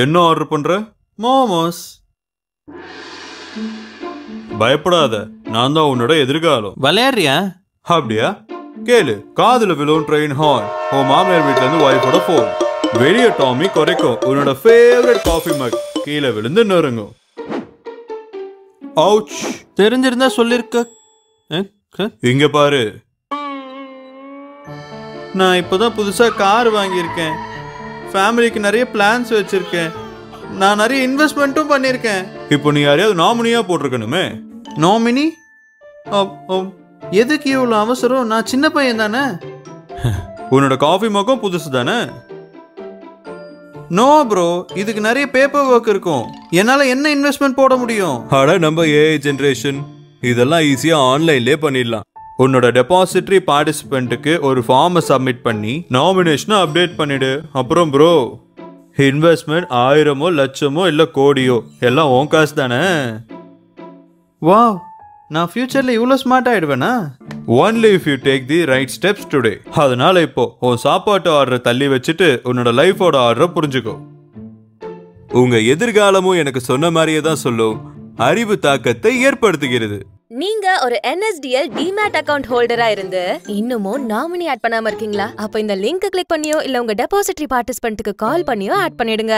என்ன ஆர்டர் பண்ற? மோமோஸ். பயப்படாத, நான் தான் உன்னோட எதிர்காலம். விளையாடுறியா? அப்படியா? கேளு, காதுல விழும் ட்ரெயின் ஹார்ன், உன் மாமியார் வீட்டுல இருந்து ஒய்ஃபோட போன், வெளிய டாமி குறைக்கும் உன்னோட ஃபேவரட் காஃபி மக் கீழே விழுந்து நொறுங்கும். அவுச். தெரிஞ்சிருந்தா சொல்லிருக்க. இங்க பாரு, நான் இப்போதான் புதுசா கார் வாங்கியிருக்கேன், ஃபேமிலிக்கு நிறைய பிளான்ஸ் வச்சிருக்கேன், நான் நிறைய இன்வெஸ்ட்மெண்ட்டும் பண்ணியிருக்கேன். இப்போ நீ யாரையாவது நாமினியா போட்டிருக்கணுமே. நாமினி? எதுக்கு இவ்வளோ அவசரம்? நான் சின்ன பையன் தானே. உன்னோட காஃபி மக்கும் புதுசு தானே? நோ ப்ரோ, இதுக்கு நிறைய பேப்பர் ஒர்க் இருக்கும், என்னால என்ன இன்வெஸ்ட்மெண்ட் போட முடியும்? அட நம்ம ஏஐ ஜெனரேஷன், இதெல்லாம் ஈஸியா ஆன்லைன்லயே பண்ணிடலாம். உன்னோட டெபாசிட்டரி பார்ட்டிசிபென்ட்டுக்கு ஒரு ஃபார்மை சப்மிட் பண்ணி நாமினேஷனை அப்டேட் பண்ணிடு. அப்புறம் ப்ரோ, இன்வெஸ்ட்மெண்ட் 1000மோ லட்சமோ இல்ல கோடியோ எல்லாம் உன் காசு தானே. வாவ், நான் ஃபியூச்சர்ல இவ்வளோ ஸ்மார்ட் ஆயிடுவேனா? Only if you take the right steps today. அதனால இப்போ உன் சாப்பாட்டு ஆர்டரை தள்ளி வச்சுட்டு உன்னோட லைஃபோட ஆர்டரை புரிஞ்சுக்கோ. உங்க எதிர்காலமும் எனக்கு சொன்ன மாதிரியே தான் சொல்லும், அறிவு தாக்கத்தை ஏற்படுத்துகிறது. நீங்க ஒரு NSDL டிமேட் அக்கவுண்ட் ஹோல்டரா இருந்து இன்னமும் நாமினி ஆட் பண்ணாம இருக்கீங்களா? அப்ப இந்த லிங்க் கிளிக் பண்ணியோ இல்ல உங்க டெபாசிட்டரி பார்ட்டிசிபென்ட்க்கு கால் பண்ணியோ ஆட் பண்ணிடுங்க.